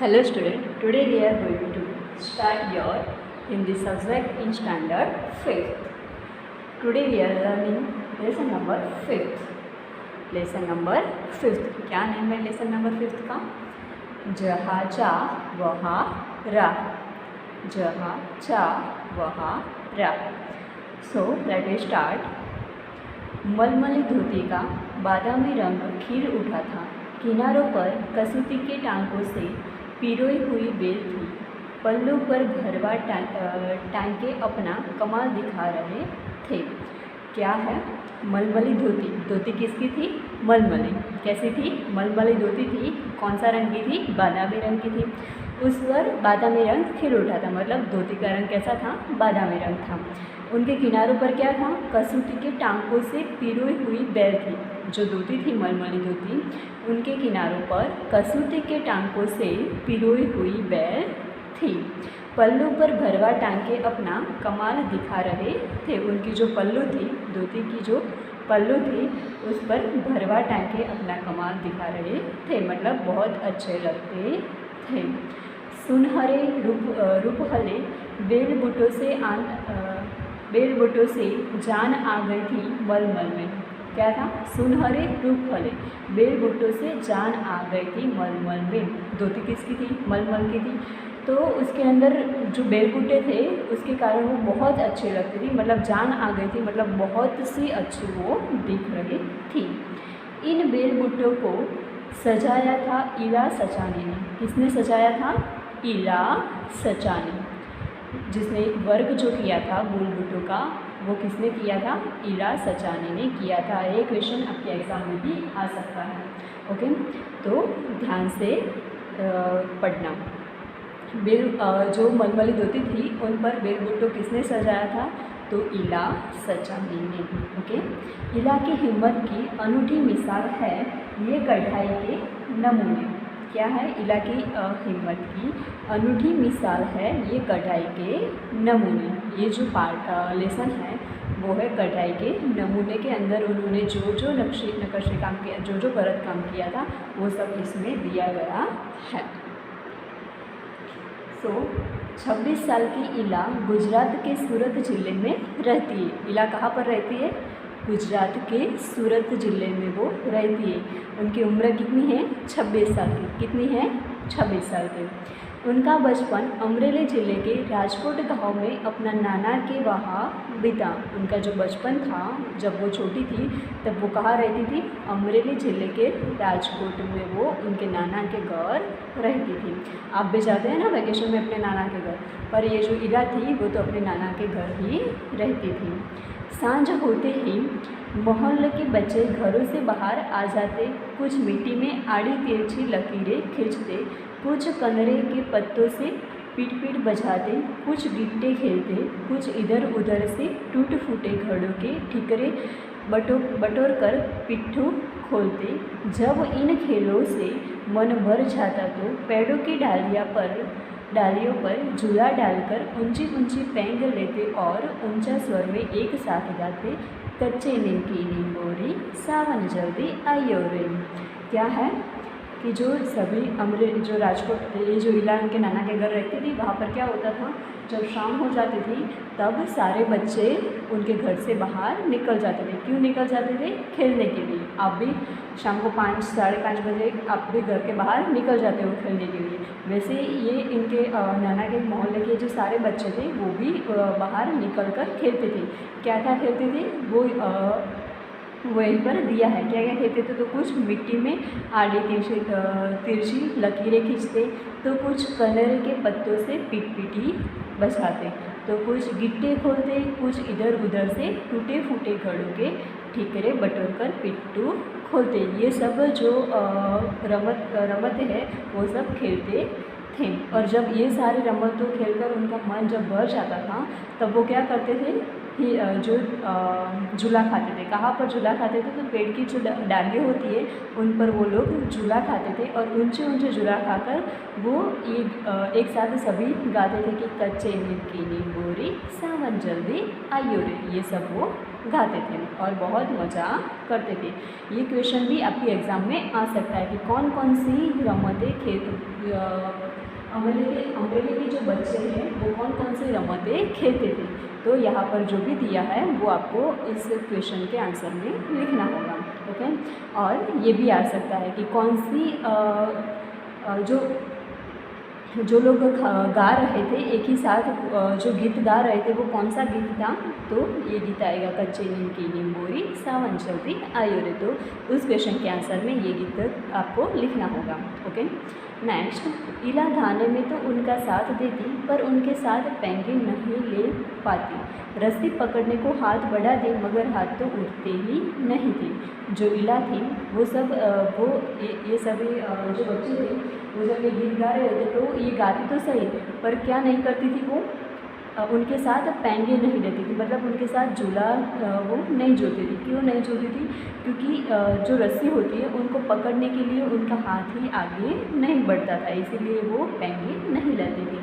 Hello student, today we are going to start your Hindi subject in standard 5th. Today we are learning lesson number 5th. Lesson number 5th. क्या नाम है lesson number 5th का? जहाँ जा वहाँ रा. जहाँ जा वहाँ रा. So let us start. मलमली धोती का बादामी रंग खिल उठा था. किनारों पर कसूती के टांकों से पिरोई हुई बेल थी. पल्लू पर भरवा टांके अपना कमाल दिखा रहे थे. क्या है? मलमली धोती. धोती किसकी थी? मलमली. कैसी थी? मलमली धोती थी. कौन सा रंग की थी? बादामी रंग की थी. उस पर बादामी रंग खिल उठा था, मतलब धोती का रंग कैसा था? बादामी रंग था. उनके किनारों पर क्या था? कसूती के टांकों से पिरोई हुई बेल थी. जो धोती थी मलमली धोती, उनके किनारों पर कसूती के टांकों से पिरोई हुई बेल थी. पल्लू पर भरवा टांके अपना कमाल दिखा रहे थे. उनकी जो पल्लू थी, धोती की जो पल्लू थी, उस पर भरवा टांके अपना कमाल दिखा रहे थे, मतलब बहुत अच्छे लगते थे. सुनहरे रूपहले बेलबुटों से जान आ गई थी मलमल में. क्या था? सुनहरे रूपहले बेलबुटों से जान आ गई थी मलमल में. धोती किसकी थी? मलमल की थी. तो उसके अंदर जो बेलबुट्टे थे उसके कारण वो बहुत अच्छे लगते थी, मतलब जान आ गई थी, मतलब बहुत सी अच्छी वो दिख रही थी. इन बेलबुट्टों को सजाया था इला सचानी ने. किसने सजाया था? इला सचानी. जिसने वर्क जो किया था बेलबुट्टों का, वो किसने किया था? इला सचानी ने किया था. ये क्वेश्चन आपके एग्जाम में भी आ सकता है. ओके, तो ध्यान से पढ़ना. जो मलमली धोती थी उन पर बेलबुट्टो किसने सजाया था? तो इला सचानी ने. ओके, इला की हिम्मत की अनूठी मिसाल है ये कढ़ाई के नमूने. क्या है? इला की हिम्मत की अनूठी मिसाल है ये कढ़ाई के नमूने. ये जो लेसन है वो है कढ़ाई के नमूने. के अंदर उन्होंने जो नक्शे काम किया, जो भरत काम किया था, वो सब इसमें दिया गया है. 26 साल की इला गुजरात के सूरत ज़िले में रहती है. इला कहाँ पर रहती है? गुजरात के सूरत ज़िले में वो रहती है. उनकी उम्र कितनी है? 26 साल की. कितनी है? 26 साल की. उनका बचपन अमरेली ज़िले के राजकोट गांव में अपना नाना के वहाँ बीता. उनका जो बचपन था, जब वो छोटी थी, तब वो कहाँ रहती थी? अमरेली ज़िले के राजकोट में वो उनके नाना के घर रहती थी. आप भी जाते हैं ना वैकेशन में अपने नाना के घर, पर ये जो इला थी वो तो अपने नाना के घर ही रहती थी. सांझ होते ही मोहल्ले के बच्चे घरों से बाहर आ जाते. कुछ मिट्टी में आड़ी तिरछी लकीरें खींचते, कुछ कनरे के पत्तों से पीट बजाते, कुछ गिट्टे खेलते, कुछ इधर उधर से टूट फूटे घड़ों के ठिकरे बटोर कर पिट्ठू खोलते. जब इन खेलों से मन भर जाता तो पेड़ों की डालियों पर झूला डालकर ऊंची ऊंची पैंग लेते और ऊंचा स्वर में एक साथ गाते, कच्चे नीम की नींबोरी सावन जल्दी आइयो रे. क्या है कि जो राजकोट, ये जो इला उनके नाना के घर रहती थी, वहाँ पर क्या होता था? जब शाम हो जाती थी तब सारे बच्चे उनके घर से बाहर निकल जाते थे. क्यों निकल जाते थे? खेलने के लिए. आप भी शाम को 5 साढ़े 5 बजे आप भी घर के बाहर निकल जाते हो खेलने के लिए. वैसे ये इनके नाना के मोहल्ले के जो सारे बच्चे थे वो भी बाहर निकल कर खेलते थे. क्या खेलते थे? वो वहीं पर दिया है. क्या खेलते थे? तो कुछ मिट्टी में आड़ी तिरछी लकीरें खींचते, तो कुछ कलर के पत्तों से पीटी बजाते, तो कुछ गिट्टे खोलते, कुछ इधर उधर से टूटे फूटे घड़ों के ठिकरे बटोर कर पिट्ठू खोलते. ये सब जो रमत है वो सब खेलते थे. और जब ये सारे रमतों खेलकर उनका मन जब भर जाता था, तब वो क्या करते थे? जो झूला खाते थे. कहाँ पर झूला खाते थे? तो पेड़ की जो डालियाँ होती है उन पर वो लोग झूला खाते थे, और ऊंचे झूला खाकर वो एक साथ सभी गाते थे कि कच्चे नीम की नींबोरी सावन जल्दी आइयो रे. ये सब वो गाते थे और बहुत मज़ा करते थे। ये क्वेश्चन भी आपके एग्ज़ाम में आ सकता है कि कौन कौन सी रमतें अमरेली के जो बच्चे हैं वो कौन कौन सी रमतें खेलते थे। तो यहाँ पर जो भी दिया है वो आपको इस क्वेश्चन के आंसर में लिखना होगा। ओके, और ये भी आ सकता है कि कौन सी जो लोग गा रहे थे एक ही साथ, जो गीत गा रहे थे वो कौन सा गीत था। तो ये गीत आएगा कच्चे नीम की नींबोरी सावन चलती आयो रे। तो उस क्वेश्चन के आंसर में ये गीत आपको लिखना होगा। ओके, नेक्स्ट, इला धाने में तो उनका साथ देती पर उनके साथ पेंगे नहीं ले पाती। रस्सी पकड़ने को हाथ बढ़ा दे मगर हाथ तो उठते ही नहीं थे। जो इला थी वो सब ये सभी जो बच्चे थे वो जब ये गीत गा रहे थे तो ये गाती तो सही पर क्या नहीं करती थी वो, उनके साथ पेंगे नहीं लेती थी, मतलब उनके साथ झूला वो नहीं जोती थी। क्यों नहीं जोती थी? क्योंकि जो रस्सी होती है उनको पकड़ने के लिए उनका हाथ ही आगे नहीं बढ़ता था, इसीलिए वो पेंगे नहीं लेती थी।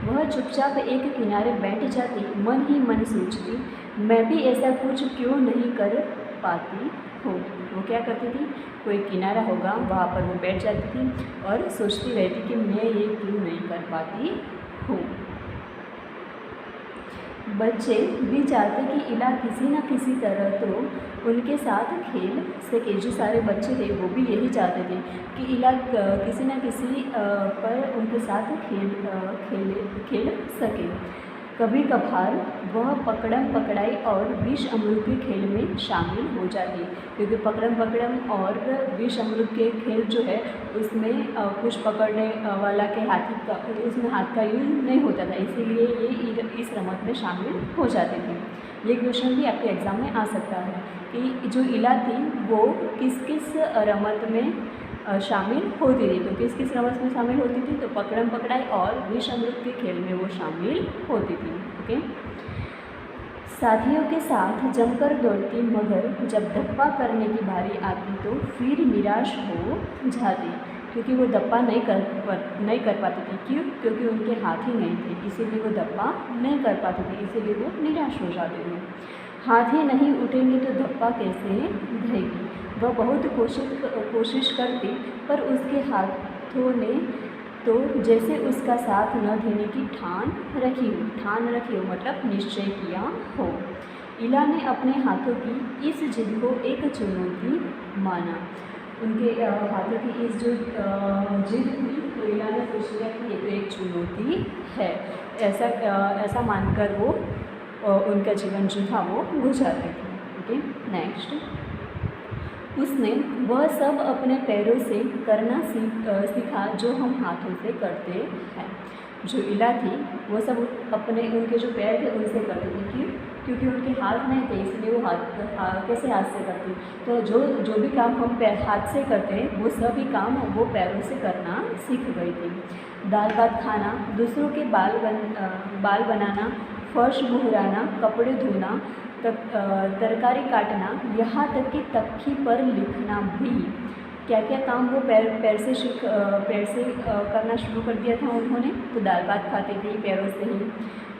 वह चुपचाप एक किनारे बैठ जाती, मन ही मन सोचती, मैं भी ऐसा कुछ क्यों नहीं कर पाती हूँ। वो क्या करती थी? कोई किनारा होगा वहाँ पर वो बैठ जाती थी और सोचती रहती कि मैं ये क्यों नहीं कर पाती हूँ। बच्चे भी चाहते कि इला किसी न किसी तरह तो उनके साथ खेल सके। जो सारे बच्चे थे वो भी यही चाहते थे कि इला किसी न किसी पर उनके साथ खेल सके। कभी कभार वह पकड़म पकड़ाई और विष अमृत के खेल में शामिल हो जाती, क्योंकि पकड़म पकड़म और विष अमृत के खेल जो है उसमें कुछ पकड़ने वाला के उसमें हाथ का यूज नहीं होता था, इसीलिए ये इस रमत में शामिल हो जाते थे। ये क्वेश्चन भी आपके एग्ज़ाम में आ सकता है कि जो इला थी वो किस किस रमत में शामिल होती थी। तो किस किस रमत में शामिल होती थी? तो पकड़म पकड़ाई और विष अमृत के खेल में वो शामिल होती थी। ओके, साथियों के साथ जमकर दौड़ती मगर जब धप्पा करने की बारी आती तो फिर निराश हो जाती, क्योंकि वो धप्पा नहीं कर पाती थी। क्यों? क्योंकि उनके हाथ ही नहीं थे, इसीलिए वो धप्पा नहीं कर पाती थी, इसीलिए वो निराश हो जाते थे। हाथ ही नहीं उठेंगे तो धप्पा कैसे देगी। वह बहुत कोशिश करती पर उसके हाथों ने तो जैसे उसका साथ न देने की ठान रखी हो मतलब निश्चय किया हो। इला ने अपने हाथों की इस जिद को एक चुनौती माना। उनके हाथों की इस जो जिद थी तो इला ने सोच लिया कि ये तो एक चुनौती है, ऐसा मानकर वो उनका जीवन जो था वो गुजारते थे। ओके, नेक्स्ट, उसने वह सब अपने पैरों से करना सीखा जो हम हाथों से करते हैं। जो इला थी वो सब उनके जो पैर थे उनसे करती थी। क्यों? क्योंकि उनके हाथ नहीं थे, इसलिए वो कैसे हाथ से करती। तो जो भी काम हम हाथ से करते हैं वो सभी काम वो पैरों से करना सीख गई थी। दाल भात खाना, दूसरों के बाल बनाना, फर्श बुहराना, कपड़े धोना, तरकारी काटना, यहाँ तक कि तख्ती पर लिखना भी। क्या क्या काम वो पैर से करना शुरू कर दिया था उन्होंने? तो दाल भात खाते थे पैरों से ही।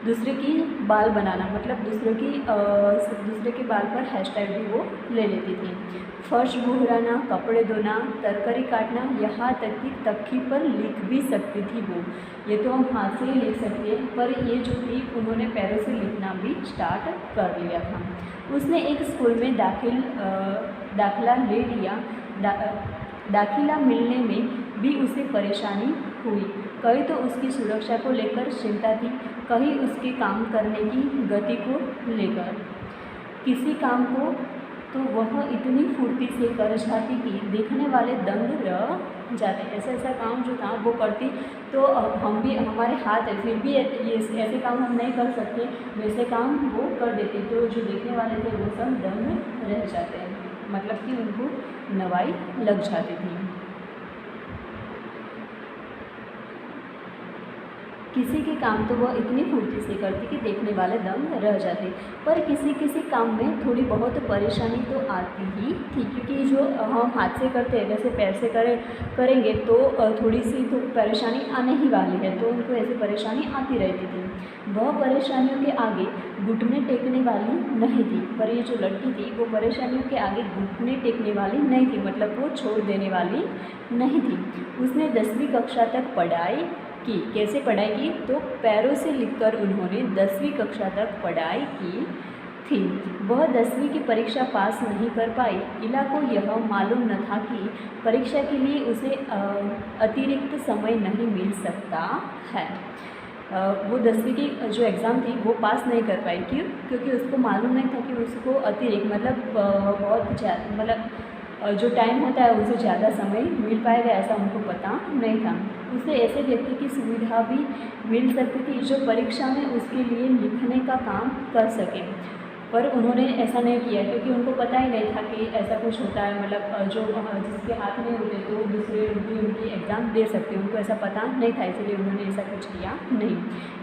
दूसरे की बाल बनाना मतलब दूसरे के बाल पर हैशटैग भी वो ले लेती थी। फर्श बुहराना, कपड़े धोना, तरकारी काटना, यहाँ तक कि तख्ती पर लिख भी सकती थी वो। ये तो हम हाथ से ही लिख सकते हैं, पर ये जो थी उन्होंने पैरों से लिखना भी स्टार्ट कर लिया था। उसने एक स्कूल में दाखिला ले लिया। दाखिला मिलने में भी उसे परेशानी हुई। कहीं तो उसकी सुरक्षा को लेकर चिंता थी, कहीं उसके काम करने की गति को लेकर। किसी काम को तो वह इतनी फुर्ती से कर जाती कि देखने वाले दंग रह जाते। ऐसा काम जो था वो करती तो हम भी, हमारे हाथ है फिर भी ये ऐसे काम हम नहीं कर सकते, वैसे काम वो कर देते। तो जो देखने वाले थे वो सब दंग रह जाते हैं, मतलब कि उनको नवाई लग जाती थी। किसी के काम तो वह इतनी फुर्ती से करती कि देखने वाले दंग रह जाते, पर किसी किसी काम में थोड़ी बहुत परेशानी तो आती ही थी, क्योंकि जो हम हाथ से करते हैं वैसे पैर से करेंगे तो थोड़ी सी तो परेशानी आने ही वाली है, तो उनको ऐसी परेशानी आती रहती थी। वह परेशानियों के आगे घुटने टेकने वाली नहीं थी, पर ये जो लड़की थी वो परेशानियों के आगे घुटने टेकने वाली नहीं थी, मतलब वो छोड़ देने वाली नहीं थी। उसने 10वीं कक्षा तक पढ़ाई की। कैसे पढ़ाई की? तो पैरों से लिखकर उन्होंने 10वीं कक्षा तक पढ़ाई की थी। वह 10वीं की परीक्षा पास नहीं कर पाई। इला को यह मालूम न था कि परीक्षा के लिए उसे अतिरिक्त समय नहीं मिल सकता है। वो 10वीं की जो एग्ज़ाम थी वो पास नहीं कर पाई। क्यों? क्योंकि उसको मालूम नहीं था कि उसको अतिरिक्त मतलब बहुत ज़्यादा मतलब जो टाइम होता है उससे ज़्यादा समय मिल पाएगा, ऐसा उनको पता नहीं था। उसे ऐसे व्यक्ति की सुविधा भी मिल सकती थी जो परीक्षा में उसके लिए लिखने का काम कर सके, पर उन्होंने ऐसा नहीं किया क्योंकि उनको पता ही नहीं था कि ऐसा कुछ होता है, मतलब जो जिसके हाथ में होते तो दूसरे भी उनकी एग्ज़ाम दे सकते, उनको ऐसा पता नहीं था, इसलिए उन्होंने ऐसा कुछ किया नहीं।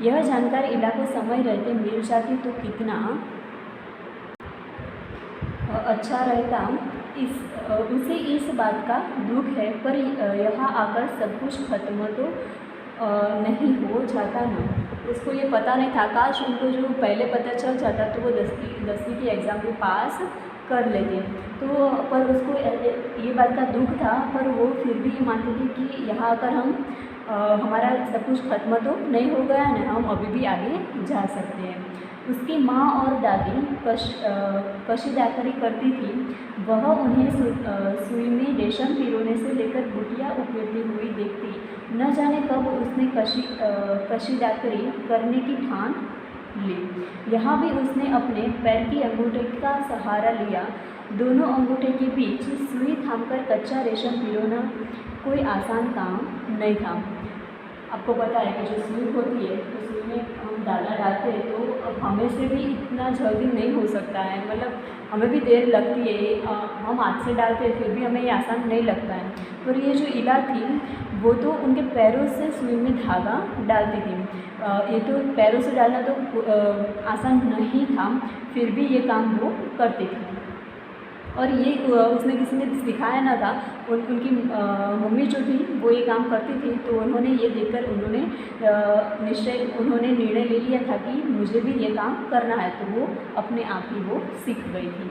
यह जानकारी इला को समय रहते मिल जाती तो कितना अच्छा रहता। उसे इस बात का दुख है, पर यहाँ आकर सब कुछ खत्म तो नहीं हो जाता ना। उसको ये पता नहीं था, काश उनको जो पहले पता चल जाता तो वो 10वीं की एग्ज़ाम भी पास कर लेते। तो पर उसको ये बात का दुख था, पर वो फिर भी ये मानती थी कि यहाँ आकर हम हमारा सब कुछ खत्म तो नहीं हो गया ना, हम अभी भी आगे जा सकते हैं। उसकी माँ और दादी कशीदाकारी करती थी। वह उन्हें सुई में रेशम पिरोने से लेकर बुटियाँ उकेरती हुई देखती। न जाने कब उसने कशीदाकारी करने की ठान ली। यहाँ भी उसने अपने पैर की अंगूठे का सहारा लिया। दोनों अंगूठे के बीच सुई थामकर कच्चा रेशम पिरोना कोई आसान काम नहीं था। आपको पता है कि जो सुई होती है तो सुई में हम धागा डालते हैं तो हमें से भी इतना जल्दी नहीं हो सकता है, मतलब हमें भी देर लगती है, हम हाथ से डालते हैं फिर भी हमें ये आसान नहीं लगता है। पर ये जो इला थी वो तो उनके पैरों से सुई में धागा डालती थी। ये तो पैरों से डालना तो आसान नहीं था, फिर भी ये काम वो करती थी। और ये उसने किसी ने सिखाया ना था, उनकी मम्मी जो थी वो ये काम करती थी, तो उन्होंने ये देखकर उन्होंने निर्णय ले लिया था कि मुझे भी ये काम करना है, तो वो अपने आप ही वो सीख गई थी।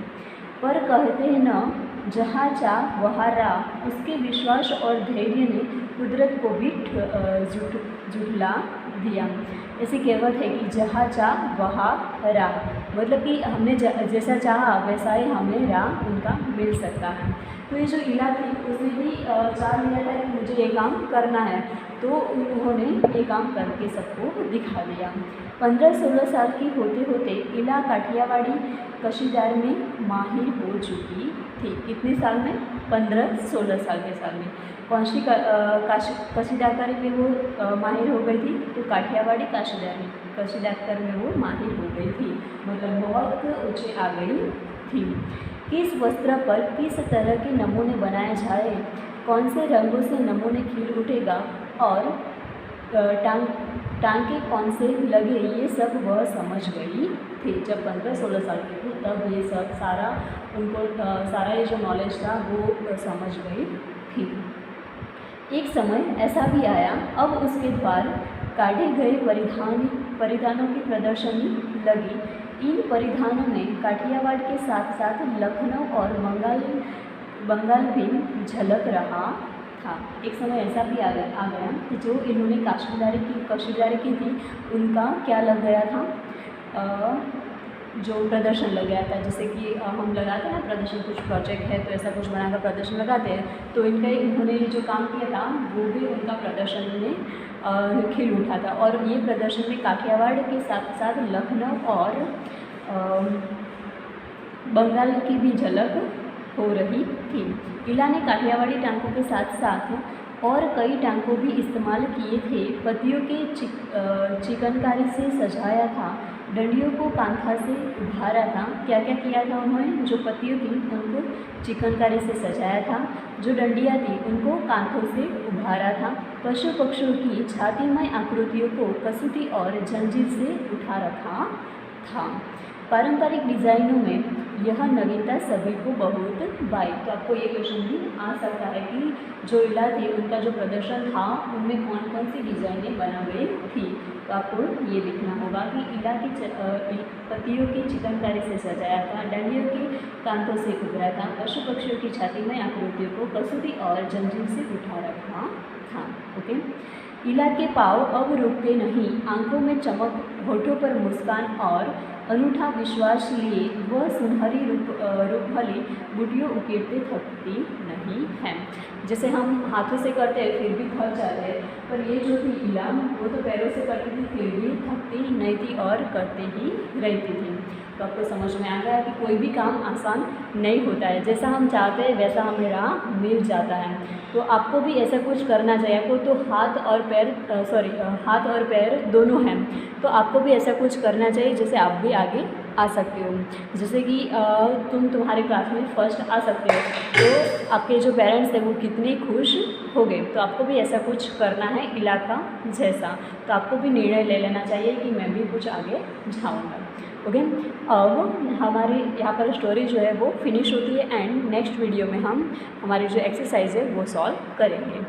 पर कहते हैं न, जहाँ चाह वहाँ राह। उसके विश्वास और धैर्य ने कुदरत को भी झुठला दिया। ऐसी कहावत है कि जहाँ चाह वहाँ राह, मतलब कि हमने जैसा चाहा वैसा ही हमें राह उनका मिल सकता है। तो ये जो इला थी उसने भी चाह लिया था कि मुझे ये काम करना है, तो उन्होंने ये काम करके सबको दिखा दिया। 15-16 साल की होते होते इला काठियावाड़ी कशीदार में माहिर हो चुकी थी। कितने साल में? 15-16 साल के साल में। कौन सी कशीदाकारी में वो माहिर हो गई थी? तो काठियावाड़ी कशीदार में वो माहिर हो गई थी, मतलब बहुत ऊँचे आ गई थी। किस वस्त्र पर किस तरह के नमूने बनाए जाए, कौन से रंगों से नमूने खिल उठेगा और टांके कौन से लगे, ये सब वह समझ गई थी। जब 15-16 साल की थी तब ये सब सारा उनको सारा ये जो नॉलेज था वो समझ गई थी। एक समय ऐसा भी आया, अब उसके द्वार काढ़े गए परिधानों की प्रदर्शनी लगी। इन परिधानों में काठियावाड़ के साथ साथ लखनऊ और बंगाल भी झलक रहा था। एक समय ऐसा भी आ गया कि जो इन्होंने कशीदारी की थी उनका क्या लग गया था, जो प्रदर्शन लग गया था। जैसे कि हम लगाते हैं ना प्रदर्शन, कुछ प्रोजेक्ट है तो ऐसा कुछ बनाकर प्रदर्शन लगाते हैं, तो इन्होंने जो काम किया था वो भी उनका प्रदर्शन में खिल उठा था। और ये प्रदर्शन में काठियावाड़ के साथ साथ लखनऊ और बंगाल की भी झलक हो रही थी। इला ने काठियावाड़ी टांकों के साथ साथ और कई टांकों भी इस्तेमाल किए थे। पत्तियों के चिकनकारी से सजाया था। डंडियों को कांथा से उभारा था। क्या क्या किया था उन्होंने? जो पत्तियों थी उनको चिकनकारी से सजाया था, जो डंडियाँ थी उनको कांथों से उभारा था। पशु पक्षियों की छातीमय आकृतियों को कसौटी और जंजीर से उठा रखा था। पारंपरिक डिज़ाइनों में यह नवीनता सभी को बहुत भाई। तो आपको ये क्वेश्चन भी आ सकता है कि जो इला थे उनका जो प्रदर्शन था उनमें कौन कौन सी डिज़ाइनें बना गई थी। तो आपको ये लिखना होगा कि इला की पत्तियों की चिकनकारी से सजाया था, डंडियों के कांतों से उभरा था, पशु पक्षियों की छाती में आकृतियों को कसौटी और जंजीर से उठा रखा था। ओके। इला के पाँव अब रुकते नहीं, आंखों में चमक, होठों पर मुस्कान और अनूठा विश्वास लिए वह सुनहरी रूपहली बुटियों उकेरते थकती नहीं है। जैसे हम हाथों से करते हैं फिर भी थक जाते हैं, पर ये जो थी इला वो तो पैरों से करती थी फिर भी थकती नहीं थी और करते ही रहती थी। तो आपको समझ में आ गया कि कोई भी काम आसान नहीं होता है, जैसा हम चाहते हैं वैसा हमें राह मिल जाता है। तो आपको भी ऐसा कुछ करना चाहिए। आपको तो हाथ और पैर दोनों हैं, तो आपको भी ऐसा कुछ करना चाहिए जैसे आप भी आगे आ सकते हो। जैसे कि तुम्हारे क्लास में फर्स्ट आ सकते हो, तो आपके जो पेरेंट्स थे वो कितने खुश हो गए। तो आपको भी ऐसा कुछ करना है इलाका जैसा। तो आपको भी निर्णय ले लेना चाहिए कि मैं भी कुछ आगे जाऊँगा। ओके। अब हमारी यहाँ पर स्टोरी जो है वो फिनिश होती है एंड नेक्स्ट वीडियो में हम हमारी जो एक्सरसाइज है वो सॉल्व करेंगे।